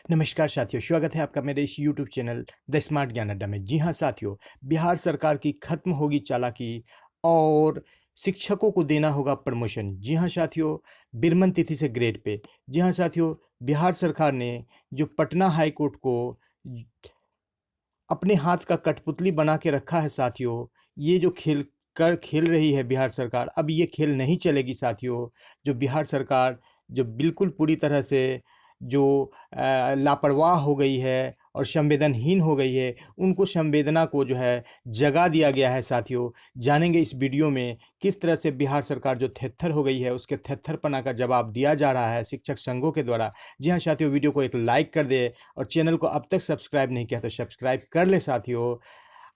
नमस्कार साथियों, स्वागत है आपका मेरे इस यूट्यूब चैनल द स्मार्ट ज्ञान अड्डा में। जी हाँ साथियों, बिहार सरकार की खत्म होगी चालाकी और शिक्षकों को देना होगा प्रमोशन। जी हाँ साथियों, बिरमन तिथि से ग्रेड पे। जी हाँ साथियों, बिहार सरकार ने जो पटना हाई कोर्ट को अपने हाथ का कठपुतली बना के रखा है साथियों, ये जो खेल रही है बिहार सरकार, अब ये खेल नहीं चलेगी साथियों। जो बिहार सरकार जो बिल्कुल पूरी तरह से जो लापरवाह हो गई है और संवेदनहीन हो गई है, उनको संवेदना को जो है जगा दिया गया है साथियों। जानेंगे इस वीडियो में किस तरह से बिहार सरकार जो थेत्थर हो गई है, उसके थेत्थरपना का जवाब दिया जा रहा है शिक्षक संघों के द्वारा। जी हाँ साथियों, वीडियो को एक लाइक कर दे और चैनल को अब तक सब्सक्राइब नहीं किया तो सब्सक्राइब कर ले साथियों।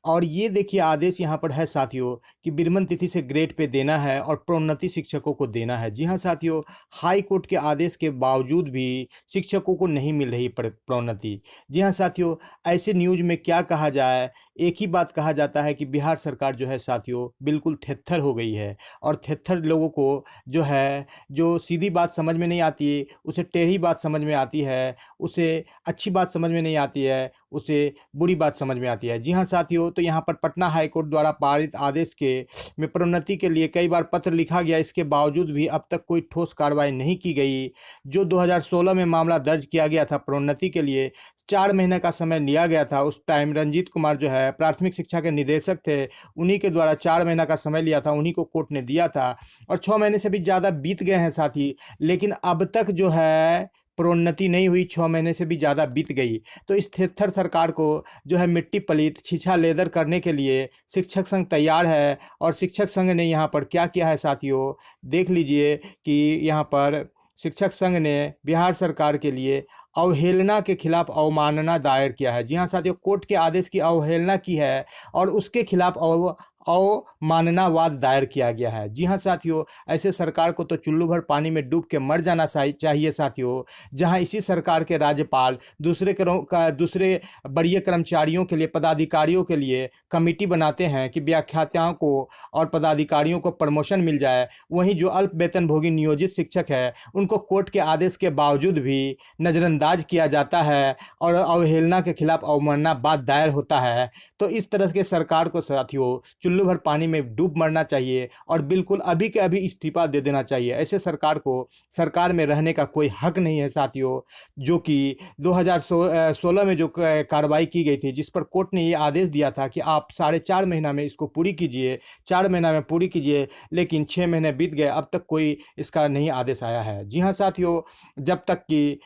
और ये देखिए आदेश यहाँ पर है साथियों कि बिरमन तिथि से ग्रेड पे देना है और प्रोन्नति शिक्षकों को देना है। जी हाँ साथियों, हाई कोर्ट के आदेश के बावजूद भी शिक्षकों को नहीं मिल रही प्रोन्नति। जी हाँ साथियों, ऐसे न्यूज में क्या कहा जाए, एक ही बात कहा जाता है कि बिहार सरकार जो है साथियों बिल्कुल थेत्थर हो गई है। और थेत्थर लोगों को जो है, जो सीधी बात समझ में नहीं आती, उसे टेढ़ी बात समझ में आती है, उसे अच्छी बात समझ में नहीं आती है, उसे बुरी बात समझ में आती है। जी हाँ साथियों, तो यहाँ पर पटना हाई कोर्ट द्वारा पारित आदेश के में प्रोन्नति के लिए कई बार पत्र लिखा गया, इसके बावजूद भी अब तक कोई ठोस कार्रवाई नहीं की गई। जो 2016 में मामला दर्ज किया गया था प्रोन्नति के लिए, 4 महीने का समय लिया गया था। उस टाइम रंजीत कुमार जो है प्राथमिक शिक्षा के निदेशक थे, उन्हीं के द्वारा 4 महीना का समय लिया था, उन्हीं को कोर्ट ने दिया था। और 6 महीने से भी ज़्यादा बीत गए हैं साथी, लेकिन अब तक जो है प्रोन्नति नहीं हुई। 6 महीने से भी ज़्यादा बीत गई। तो इस थेत्थर सरकार को जो है मिट्टी पलीत छीछा लेदर करने के लिए शिक्षक संघ तैयार है। और शिक्षक संघ ने यहाँ पर क्या किया है साथियों, देख लीजिए कि यहाँ पर शिक्षक संघ ने बिहार सरकार के लिए अवहेलना के खिलाफ अवमानना दायर किया है। जी हाँ साथियों, कोर्ट के आदेश की अवहेलना की है और उसके खिलाफ अवमाननावाद दायर किया गया है। जी हाँ साथियों, ऐसे सरकार को तो चुल्लू भर पानी में डूब के मर जाना चाहिए साथियों। जहाँ इसी सरकार के राज्यपाल दूसरे बड़े कर्मचारियों के लिए, पदाधिकारियों के लिए कमेटी बनाते हैं कि व्याख्याताओं को और पदाधिकारियों को प्रमोशन मिल जाए, वहीं जो अल्प वेतनभोगी नियोजित शिक्षक है उनको कोर्ट के आदेश के बावजूद भी नज़रअंदाज किया जाता है और अवहेलना के खिलाफ अवमानना बाद दायर होता है। तो इस तरह के सरकार को साथियों चुल्लू भर पानी में डूब मरना चाहिए और बिल्कुल अभी के अभी इस्तीफा दे देना चाहिए। ऐसे सरकार को सरकार में रहने का कोई हक नहीं है साथियों। जो कि 2016 में जो कार्रवाई की गई थी, जिस पर कोर्ट ने ये आदेश दिया था कि आप 4.5 महीना में इसको पूरी कीजिए, 4 महीना में पूरी कीजिए, लेकिन 6 महीने बीत गए, अब तक कोई इसका नहीं आदेश आया है। जी हाँ साथियों, जब तक कि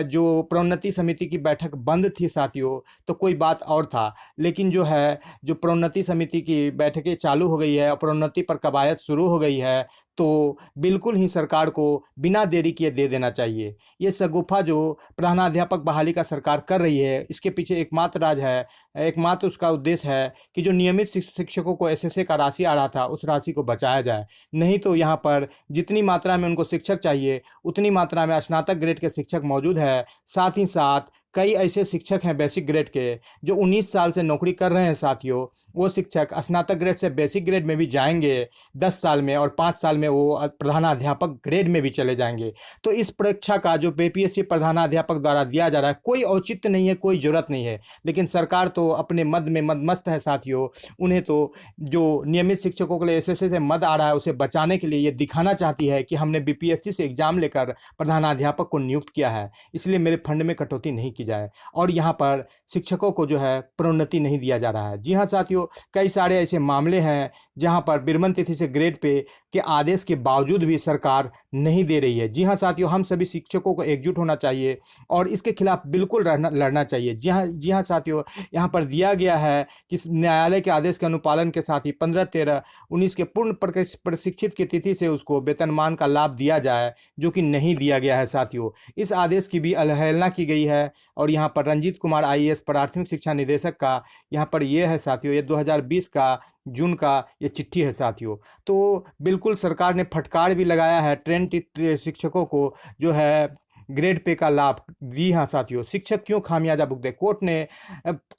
जो प्रोन्नति समिति की बैठक बंद थी साथियों, तो कोई बात और था। लेकिन जो है, जो प्रोन्नति समिति की बैठकें चालू हो गई है और प्रोन्नति पर कवायद शुरू हो गई है, तो बिल्कुल ही सरकार को बिना देरी किए दे देना चाहिए। ये शगुफा जो प्रधानाध्यापक बहाली का सरकार कर रही है, इसके पीछे एकमात्र राज है, एकमात्र उसका उद्देश्य है कि जो नियमित शिक्षकों को एसएसए का राशि आ रहा था, उस राशि को बचाया जाए। नहीं तो यहाँ पर जितनी मात्रा में उनको शिक्षक चाहिए, उतनी मात्रा में स्नातक ग्रेड के शिक्षक मौजूद है। साथ ही साथ कई ऐसे शिक्षक हैं बेसिक ग्रेड के जो 19 साल से नौकरी कर रहे हैं साथियों। वो शिक्षक स्नातक ग्रेड से बेसिक ग्रेड में भी जाएंगे 10 साल में, और 5 साल में वो प्रधानाध्यापक ग्रेड में भी चले जाएंगे। तो इस परीक्षा का जो बीपीएससी प्रधानाध्यापक द्वारा दिया जा रहा है, कोई औचित्य नहीं है, कोई जरूरत नहीं है। लेकिन सरकार तो अपने मद में मदमस्त है साथियों। उन्हें तो जो नियमित शिक्षकों के लिए एसएससी से मद आ रहा है, उसे बचाने के लिए ये दिखाना चाहती है कि हमने बीपीएससी से एग्जाम लेकर प्रधानाध्यापक को नियुक्त किया है, इसलिए मेरे फंड में कटौती नहीं की जाए और यहाँ पर शिक्षकों को जो है प्रोन्नति नहीं दिया जा रहा है। जी हाँ साथियों, कई सारे ऐसे मामले हैं जहाँ पर बिरमन तिथि से ग्रेड पे के आदेश के बावजूद भी सरकार नहीं दे रही है। जी हाँ साथियों, हम सभी शिक्षकों को एकजुट होना चाहिए और इसके खिलाफ बिल्कुल लड़ना चाहिए। जी हाँ साथियों, यहाँ पर दिया गया है कि न्यायालय के आदेश के अनुपालन के साथ ही 15/13/19 के पूर्ण प्रशिक्षित की तिथि से उसको वेतनमान का लाभ दिया जाए, जो कि नहीं दिया गया है साथियों। इस आदेश की भी अवहेलना की गई है और यहाँ पर रंजीत कुमार आईएएस प्राथमिक शिक्षा निदेशक का यहाँ पर ये है साथियों, ये 2020 का जून का ये चिट्ठी है साथियों। तो बिल्कुल सरकार ने फटकार भी लगाया है ट्रेन शिक्षकों को जो है ग्रेड पे का लाभ। जी हाँ साथियों, शिक्षक क्यों खामियाजा भुगते? कोर्ट ने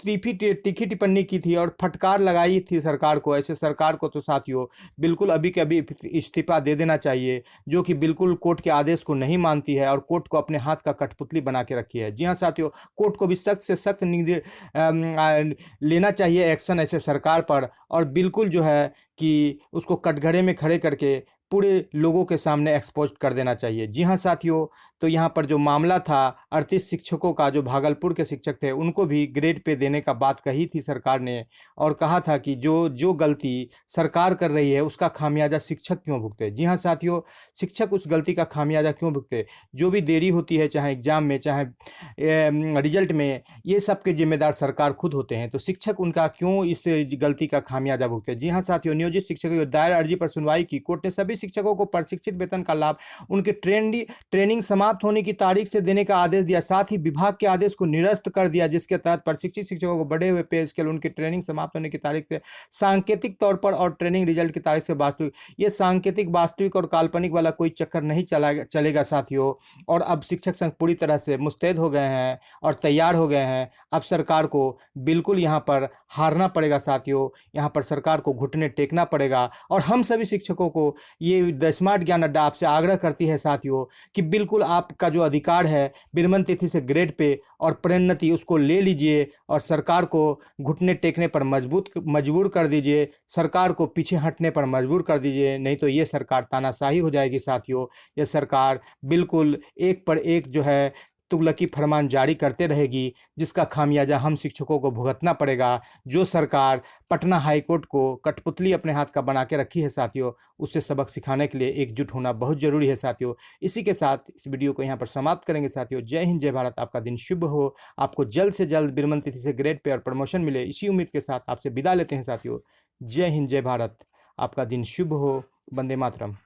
तीखी टिप्पणी की थी और फटकार लगाई थी सरकार को। ऐसे सरकार को तो साथियों बिल्कुल अभी के अभी इस्तीफा दे देना चाहिए, जो कि बिल्कुल कोर्ट के आदेश को नहीं मानती है और कोर्ट को अपने हाथ का कठपुतली बना के रखी है। जी हाँ साथियों, कोर्ट को भी सख्त से सख्त लेना चाहिए एक्शन ऐसे सरकार पर, और बिल्कुल जो है कि उसको कटघरे में खड़े करके पूरे लोगों के सामने एक्सपोज कर देना चाहिए। जी हाँ साथियों, तो यहाँ पर जो मामला था 38 शिक्षकों का, जो भागलपुर के शिक्षक थे, उनको भी ग्रेड पे देने का बात कही थी सरकार ने, और कहा था कि जो जो गलती सरकार कर रही है उसका खामियाजा शिक्षक क्यों भुगते। जी हाँ साथियों, शिक्षक उस गलती का खामियाजा क्यों भुगते? जो भी देरी होती है, चाहे एग्जाम में, चाहे रिजल्ट में, ये सब के जिम्मेदार सरकार खुद होते हैं, तो शिक्षक उनका क्यों इस गलती का खामियाजा भुगते? जी हाँ साथियों, नियोजित शिक्षकों की दायर अर्जी पर सुनवाई की कोर्ट ने सभी शिक्षकों को प्रशिक्षित वेतन का लाभ उनके ट्रेनिंग समाप्त होने की तारीख से देने का आदेश दिया। साथ ही विभाग के आदेश को निरस्त कर दिया, जिसके तहत प्रशिक्षित शिक्षकों को बढ़े हुए पे स्केल उनकी ट्रेनिंग समाप्त होने की तारीख से सांकेतिक तौर पर और ट्रेनिंग रिजल्ट की तारीख से वास्तविक, ये सांकेतिक, वास्तविक और काल्पनिक वाला कोई चक्कर नहीं चलेगा साथियों। और अब शिक्षक संघ पूरी तरह से मुस्तैद हो गए हैं और तैयार हो गए हैं। अब सरकार को बिल्कुल यहाँ पर हारना पड़ेगा साथियों, यहाँ पर सरकार को घुटने टेकना पड़ेगा। और हम सभी शिक्षकों को ये द स्मार्ट ज्ञान अड्डा आपसे आग्रह करती है साथियों कि बिल्कुल आपका जो अधिकार है विरमण तिथि से ग्रेड पे और प्रोन्नति, उसको ले लीजिए और सरकार को घुटने टेकने पर मजबूर कर दीजिए, सरकार को पीछे हटने पर मजबूर कर दीजिए। नहीं तो ये सरकार तानाशाही हो जाएगी साथियों। ये सरकार बिल्कुल एक पर एक जो है तुगलकी फरमान जारी करते रहेगी, जिसका खामियाजा हम शिक्षकों को भुगतना पड़ेगा। जो सरकार पटना हाईकोर्ट को कठपुतली अपने हाथ का बना के रखी है साथियों, उससे सबक सिखाने के लिए एकजुट होना बहुत जरूरी है साथियों। इसी के साथ इस वीडियो को यहाँ पर समाप्त करेंगे साथियों। जय हिंद, जय भारत। आपका दिन शुभ हो, आपको जल्द से जल्द विरमण तिथि से ग्रेड पे और प्रमोशन मिले, इसी उम्मीद के साथ आपसे विदा लेते हैं साथियों। जय हिंद, जय भारत। आपका दिन शुभ हो। वंदे मातरम।